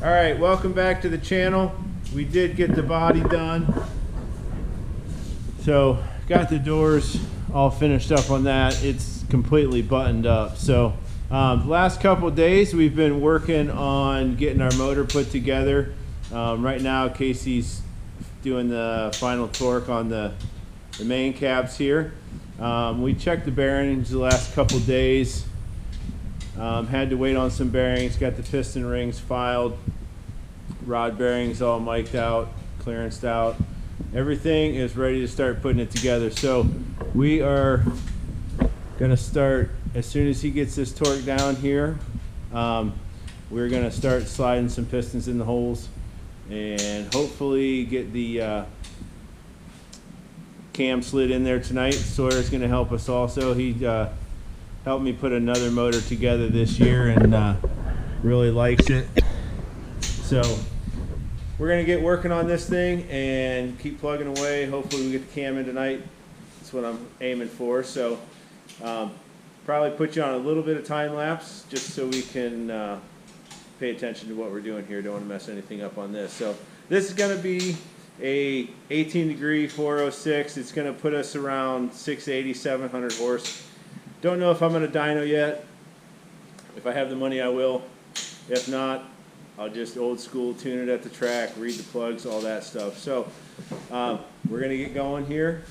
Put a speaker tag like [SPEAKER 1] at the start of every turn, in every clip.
[SPEAKER 1] All right, welcome back to the channel. We did get the body done. So got the doors all finished up on that. It's completely buttoned up. So the last couple of days we've been working on getting our motor put together. Right now Casey's doing the final torque on the main cabs here. We checked the bearings the last couple of days. Had to wait on some bearings, got the piston rings filed, rod bearings all mic'd out, clearanced out. Everything is ready to start putting it together. So we are gonna start, as soon as he gets this torque down here, we're gonna start sliding some pistons in the holes and hopefully get the cam slid in there tonight. Sawyer's gonna help us also. He helped me put another motor together this year and really likes it. So we're gonna get working on this thing and keep plugging away. Hopefully we get the cam in tonight. That's what I'm aiming for. So probably put you on a little bit of time lapse just so we can pay attention to what we're doing here. Don't want to mess anything up on this. So this is gonna be a 18 degree 406. It's gonna put us around 680, 700 horse. Don't know if I'm gonna dyno yet. If I have the money, I will. If not, I'll just old school tune it at the track, read the plugs, all that stuff. So we're gonna get going here.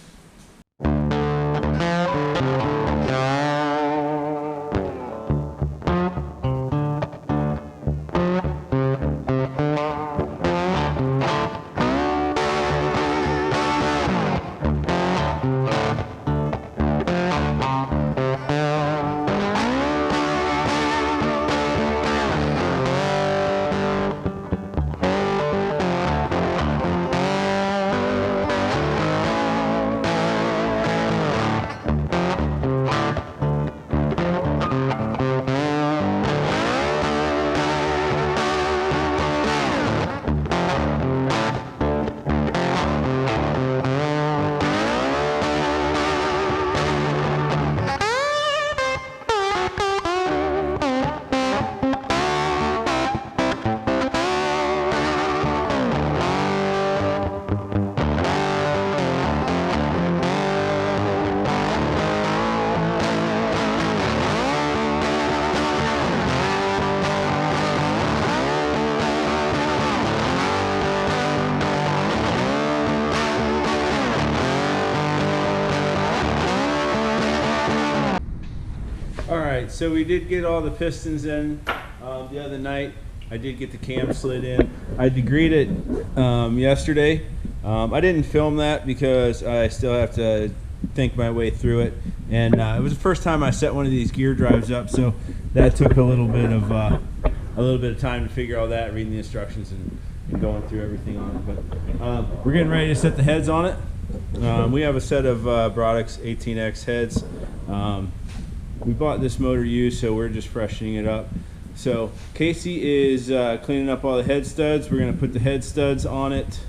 [SPEAKER 1] Alright, so we did get all the pistons in the other night. I did get the cam slid in. I degreed it yesterday. I didn't film that because I still have to think my way through it. And it was the first time I set one of these gear drives up, so that took a little bit of time to figure all that, reading the instructions and going through everything on it. But we're getting ready to set the heads on it. We have a set of Brodix 18X heads. We bought this motor used, so we're just freshening it up. So Casey is cleaning up all the head studs. We're going to put the head studs on it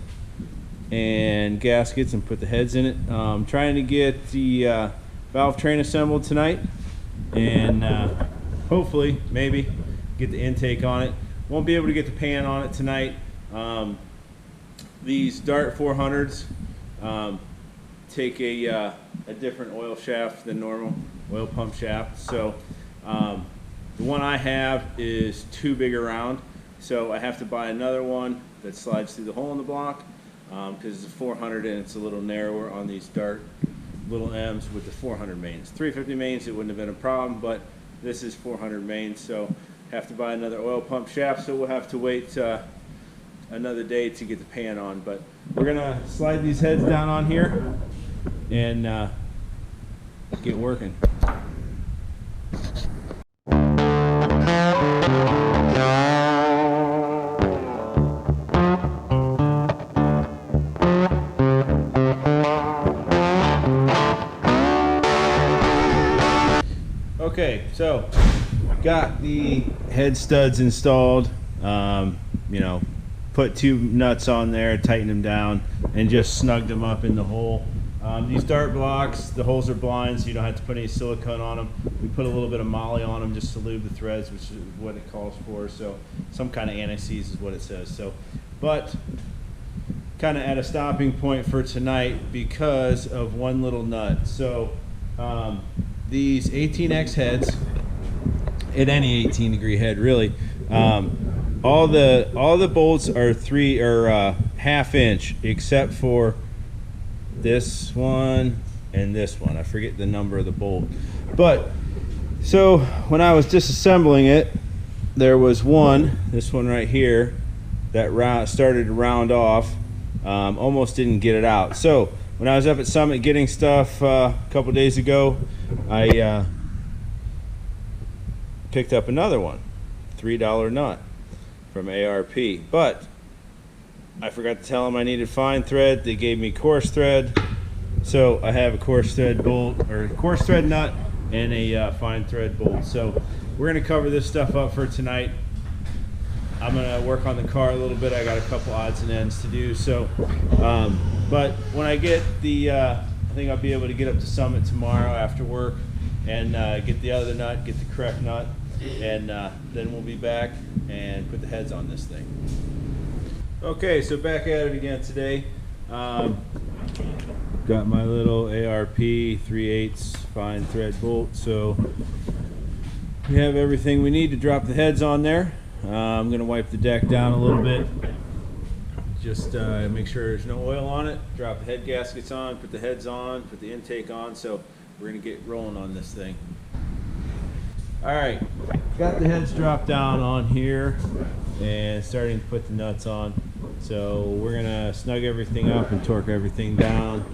[SPEAKER 1] and gaskets and put the heads in it. Trying to get the valve train assembled tonight and hopefully, maybe, get the intake on it. Won't be able to get the pan on it tonight. These Dart 400s take a different oil shaft than normal. Oil pump shaft. So the one I have is too big around, so I have to buy another one that slides through the hole in the block because it's a 400 and it's a little narrower on these Dart little M's with the 400 mains. 350 mains, it wouldn't have been a problem, but this is 400 mains, so have to buy another oil pump shaft, so we'll have to wait another day to get the pan on. But we're gonna slide these heads down on here and get working. Okay, so got the head studs installed. You know, put two nuts on there, tighten them down, and just snugged them up in the hole. These dart blocks, the holes are blind, so you don't have to put any silicone on them. We put a little bit of moly on them just to lube the threads, which is what it calls for. So some kind of anti-seize is what it says. So, but kind of at a stopping point for tonight because of one little nut. So these 18X heads, at any 18 degree head really, all the bolts are half inch except for this one and this one. I forget the number of the bolt. But so when I was disassembling it, there was this one right here, that started to round off. Almost didn't get it out. So when I was up at Summit getting stuff a couple days ago, I picked up another one, $3 nut from ARP. But I forgot to tell them I needed fine thread. They gave me coarse thread. So I have a coarse thread bolt, or coarse thread nut, and a fine thread bolt. So we're gonna cover this stuff up for tonight. I'm gonna work on the car a little bit. I got a couple odds and ends to do. So, but when I get I think I'll be able to get up to Summit tomorrow after work and get the other nut, get the correct nut, and then we'll be back and put the heads on this thing. Okay, so back at it again today. Got my little ARP 3/8 fine thread bolt. So we have everything we need to drop the heads on there. I'm going to wipe the deck down a little bit. Just make sure there's no oil on it. Drop the head gaskets on, put the heads on, put the intake on. So we're going to get rolling on this thing. All right, got the heads dropped down on here and starting to put the nuts on. So we're going to snug everything up and torque everything down.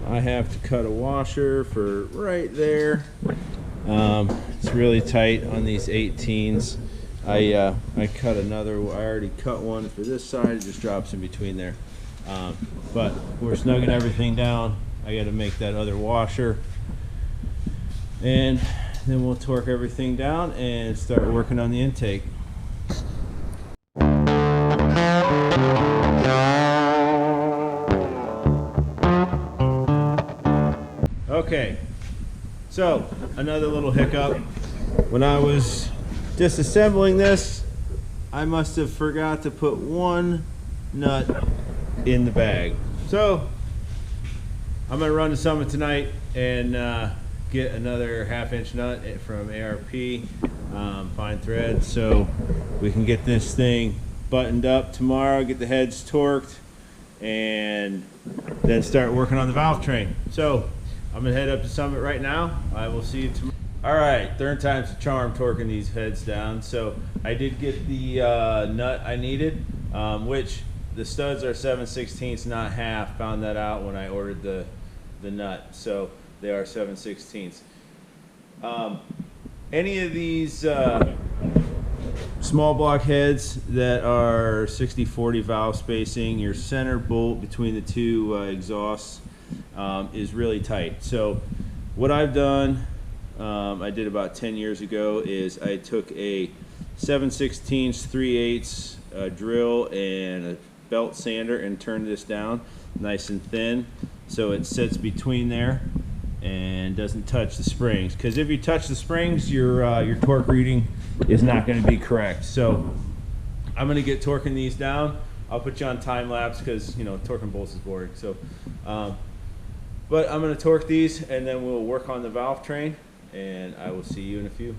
[SPEAKER 1] I have to cut a washer for right there. It's really tight on these 18s. I cut another. I already cut one for this side. It just drops in between there. But we're snugging everything down. I got to make that other washer, and then we'll torque everything down and start working on the intake. Okay, so another little hiccup. When I was disassembling this, I must have forgot to put one nut in the bag. So I'm gonna run to Summit tonight and get another 1/2 inch nut from ARP, fine thread, so we can get this thing buttoned up tomorrow, get the heads torqued, and then start working on the valve train. So I'm gonna head up to Summit right now. I will see you tomorrow. All right, third time's the charm torquing these heads down. So I did get the nut I needed, which the studs are 7/16, not half. Found that out when I ordered the nut. So they are 7/16. Any of these small block heads that are 60/40 valve spacing, your center bolt between the two exhausts is really tight. So what I've done, I did about 10 years ago, is I took a 7/16 3/8 drill and a belt sander and turned this down nice and thin so it sits between there and doesn't touch the springs, because if you touch the springs, your torque reading is not going to be correct. So I'm going to get torquing these down. I'll put you on time lapse because torquing bolts is boring. So but I'm going to torque these and then we'll work on the valve train, and I will see you in a few.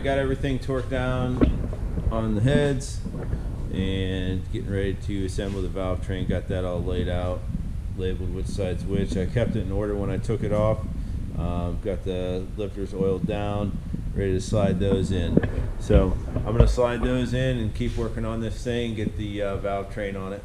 [SPEAKER 1] Got everything torqued down. on the heads and getting ready to assemble the valve train. Got that all laid out, labeled which side's which. I kept it in order when I took it off. Got the lifters oiled down, ready to slide those in. So I'm going to slide those in and keep working on this thing, get the valve train on it.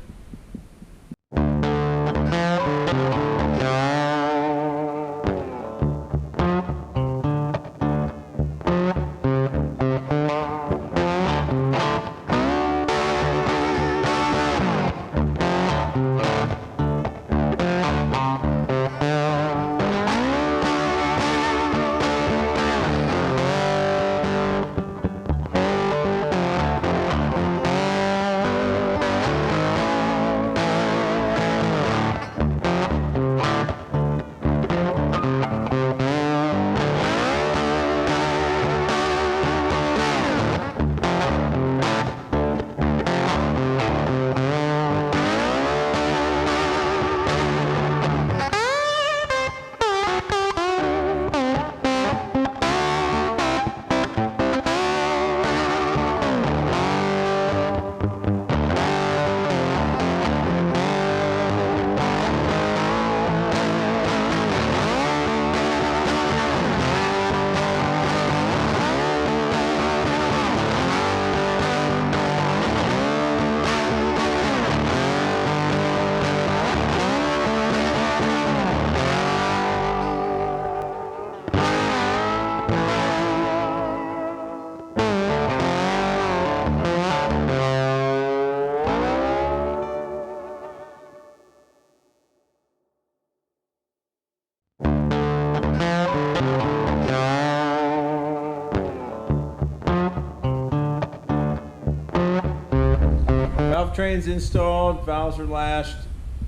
[SPEAKER 1] Valve train's installed, valves are lashed,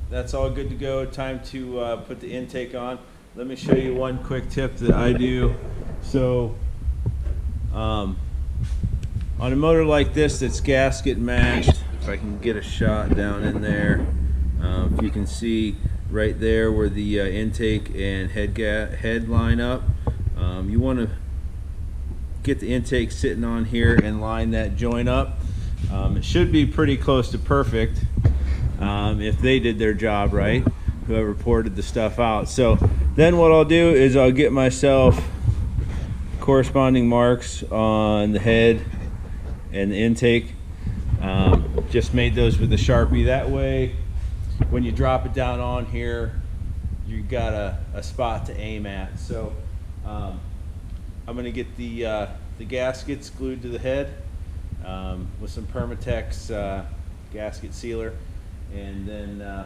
[SPEAKER 1] that's all good to go. Time to put the intake on. Let me show you one quick tip that I do. So on a motor like this that's gasket matched, if I can get a shot down in there, if you can see right there where the intake and head line up, you want to get the intake sitting on here and line that joint up. It should be pretty close to perfect if they did their job right, whoever ported the stuff out. So then what I'll do is I'll get myself corresponding marks on the head and the intake. Just made those with a Sharpie. That way when you drop it down on here, you got a spot to aim at. So I'm going to get the gaskets glued to the head with some Permatex gasket sealer, and then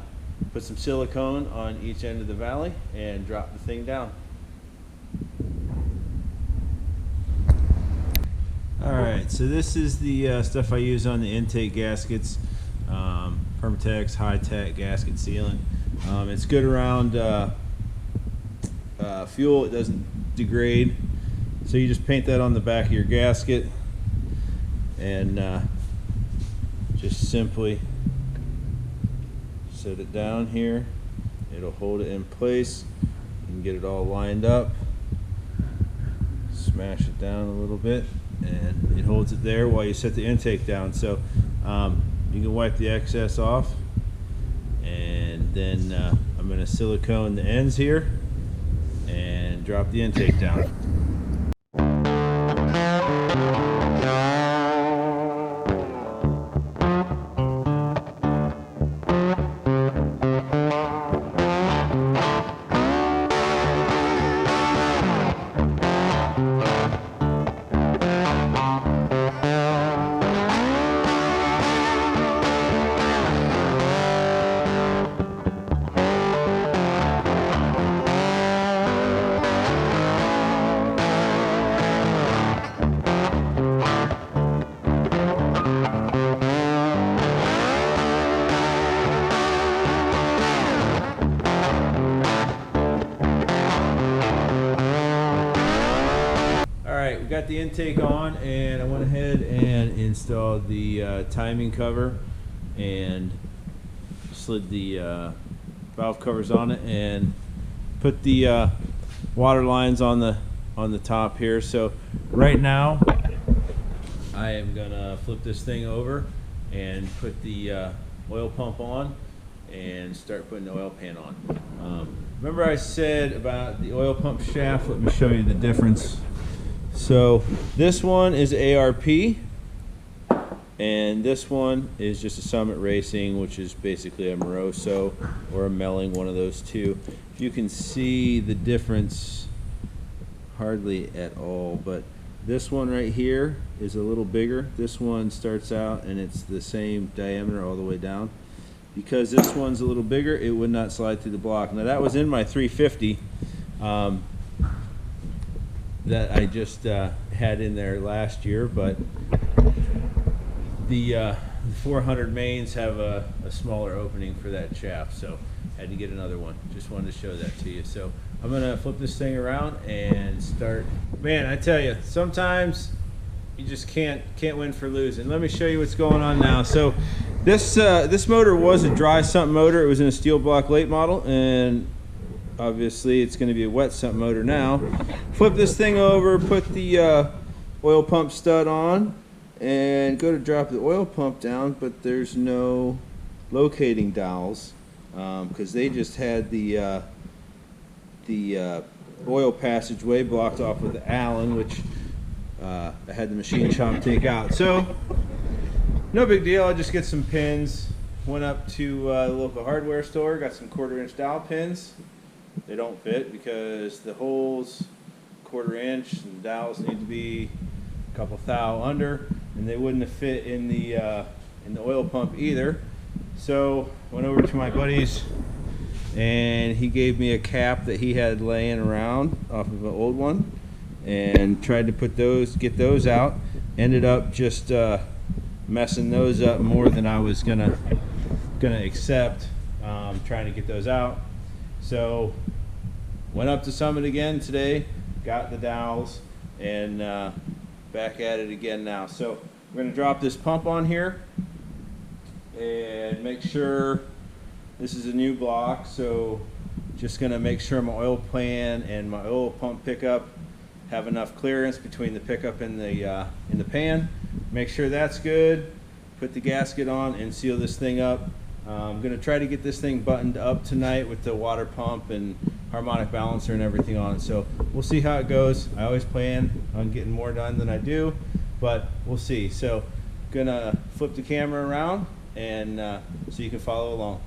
[SPEAKER 1] put some silicone on each end of the valley and drop the thing down. Alright, so this is the stuff I use on the intake gaskets. Permatex high-tech gasket sealant. It's good around fuel, it doesn't degrade. So you just paint that on the back of your gasket and just simply set it down here. It'll hold it in place. You can get it all lined up. Smash it down a little bit and it holds it there while you set the intake down. So you can wipe the excess off, and then I'm going to silicone the ends here and drop the intake down. Alright, we got the intake on, and I went ahead and installed the timing cover and slid the valve covers on it and put the water lines on the top here. So right now I am gonna flip this thing over and put the oil pump on and start putting the oil pan on. Remember I said about the oil pump shaft? Let me show you the difference. So this one is ARP, and this one is just a Summit Racing, which is basically a Moroso or a Melling, one of those two. You can see the difference hardly at all, but this one right here is a little bigger. This one starts out and it's the same diameter all the way down. Because this one's a little bigger, it would not slide through the block. Now that was in my 350 that I just had in there last year, but the 400 mains have a smaller opening for that shaft, so I had to get another one. Just wanted to show that to you. So I'm gonna flip this thing around and start. Man, I tell you, sometimes you just can't win for losing. Let me show you what's going on now. So this motor was a dry sump motor. It was in a steel block late model, and obviously it's going to be a wet sump motor now. Flip this thing over, put the oil pump stud on, and go to drop the oil pump down, but there's no locating dowels because they just had the oil passageway blocked off with the Allen, which I had the machine shop take out. So no big deal. I just get some pins. Went up to the local hardware store, got some 1/4-inch dowel pins. They don't fit because the holes 1/4 inch and the dowels need to be a couple thou under, and they wouldn't have fit in the oil pump either. So went over to my buddy's, and he gave me a cap that he had laying around off of an old one, and tried to get those out. Ended up just messing those up more than I was gonna accept, trying to get those out. So went up to Summit again today, got the dowels, and back at it again now. So we're gonna drop this pump on here and make sure this is a new block. So just gonna make sure my oil pan and my oil pump pickup have enough clearance between the pickup and the pan. Make sure that's good. Put the gasket on and seal this thing up. I'm gonna try to get this thing buttoned up tonight with the water pump and harmonic balancer and everything on it. So we'll see how it goes. I always plan on getting more done than I do, but we'll see. So gonna flip the camera around and so you can follow along.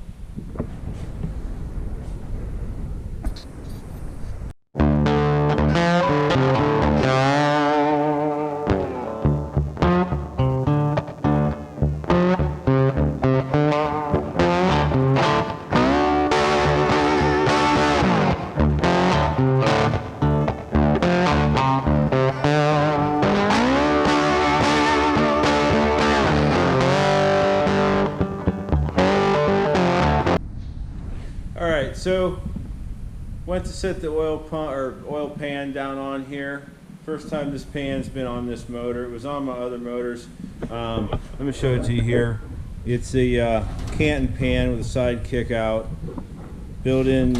[SPEAKER 1] So went to set the oil pump or oil pan down on here. First time this pan's been on this motor. It was on my other motors. Let me show it to you here. It's a Canton pan with a side kick out, built-in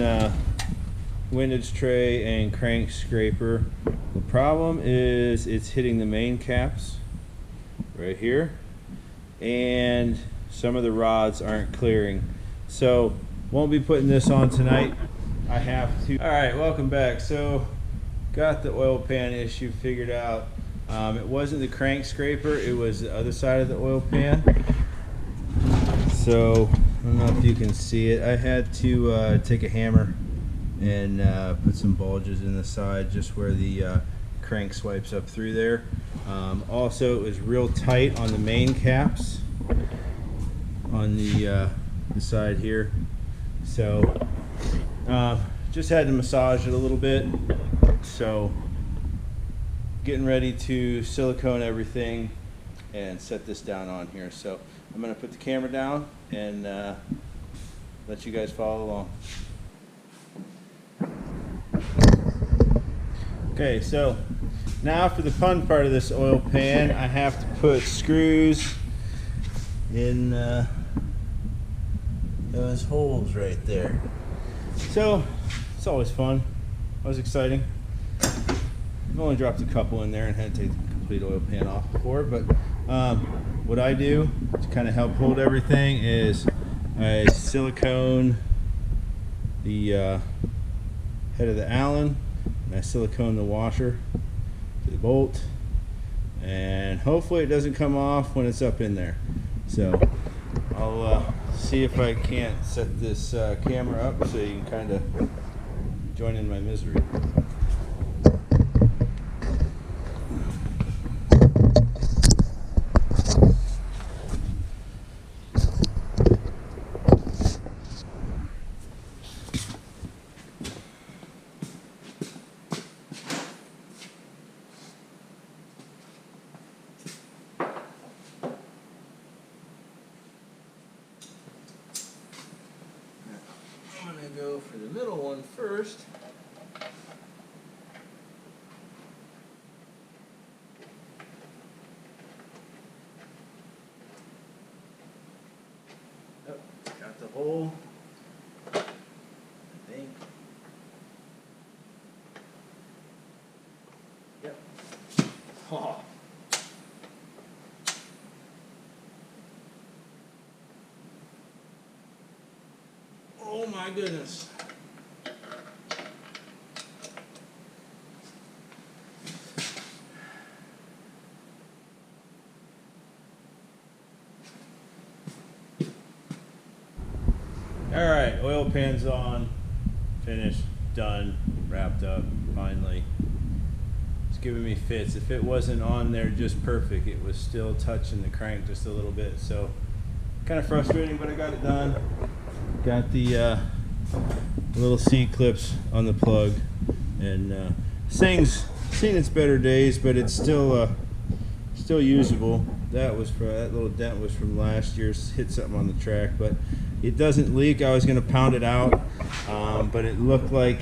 [SPEAKER 1] windage tray and crank scraper. The problem is it's hitting the main caps right here, and some of the rods aren't clearing. So won't be putting this on tonight. I have to. All right, welcome back. So got the oil pan issue figured out. It wasn't the crank scraper, it was the other side of the oil pan. So I don't know if you can see it. I had to take a hammer and put some bulges in the side just where the crank swipes up through there. Also, it was real tight on the main caps on the side here. So just had to massage it a little bit. So getting ready to silicone everything and set this down on here. So I'm going to put the camera down and let you guys follow along. Okay, so now for the fun part of this oil pan, I have to put screws in those holes right there. So it's always fun, always exciting. I've only dropped a couple in there and had to take complete oil pan off before, but what I do to kind of help hold everything is I silicone the head of the Allen, and I silicone the washer to the bolt, and hopefully it doesn't come off when it's up in there. So I'll see if I can't set this camera up so you can kind of join in my misery. I'm going to go for the middle one first. Oh, got the hole, I think. Yep. Oh. Oh my goodness. All right, oil pan's on, finished, done, wrapped up, finally. It's giving me fits. If it wasn't on there just perfect, it was still touching the crank just a little bit. So kind of frustrating, but I got it done. Got the little C-clips on the plug, and this thing's seen its better days, but it's still usable. That little dent was from last year's, hit something on the track, but it doesn't leak. I was going to pound it out, but it looked like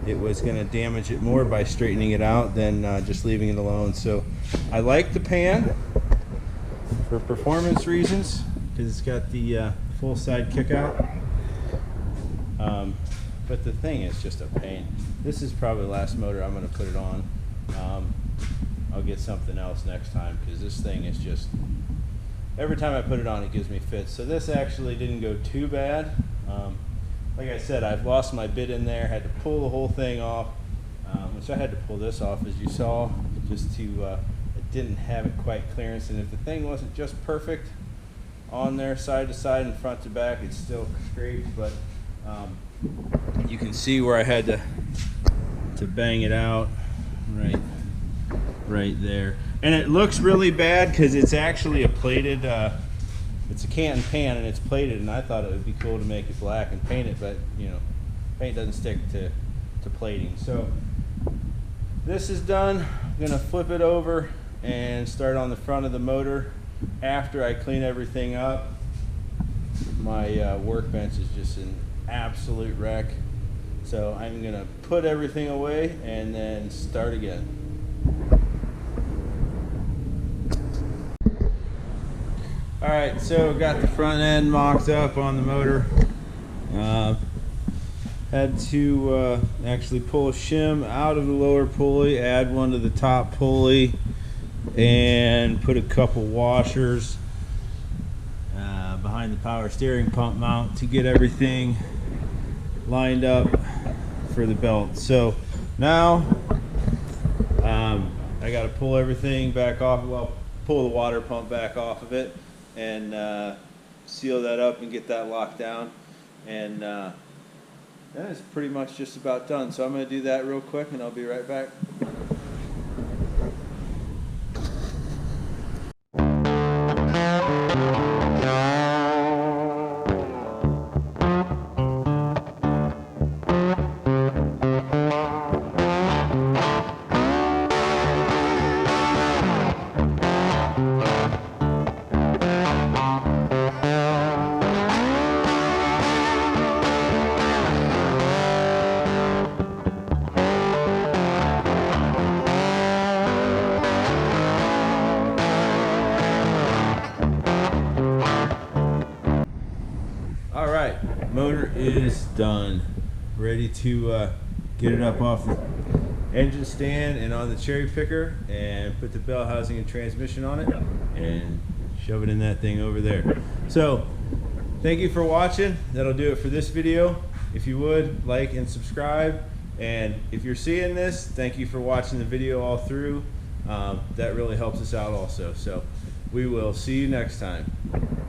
[SPEAKER 1] it was going to damage it more by straightening it out than just leaving it alone. So I like the pan for performance reasons because it's got the full side kick out. But the thing is just a pain. This is probably the last motor I'm going to put it on. I'll get something else next time because this thing is just, every time I put it on it gives me fits. So this actually didn't go too bad. Like I said, I've lost my bit in there, had to pull the whole thing off, which I had to pull this off as you saw, just to, it didn't have it quite clearance, and if the thing wasn't just perfect on there side to side and front to back, it's still scraped, but you can see where I had to bang it out right there. And it looks really bad because it's actually a plated, it's a Canton pan and it's plated, and I thought it would be cool to make it black and paint it, but you know, paint doesn't stick to plating. So this is done. I'm gonna flip it over and start on the front of the motor after I clean everything up. My workbench is just an absolute wreck. So I'm gonna put everything away and then start again. All right, so got the front end mocked up on the motor. Had to actually pull a shim out of the lower pulley, add one to the top pulley, and put a couple washers behind the power steering pump mount to get everything lined up for the belt. So now I got to pull everything back off, well, pull the water pump back off of it and seal that up and get that locked down, and that is pretty much just about done. So I'm going to do that real quick and I'll be right back. All right, motor is done. Ready to get it up off engine stand and on the cherry picker, and put the bell housing and transmission on it, and shove it in that thing over there. So thank you for watching. That'll do it for this video. If you would, like and subscribe. And if you're seeing this, thank you for watching the video all through. That really helps us out also. So we will see you next time.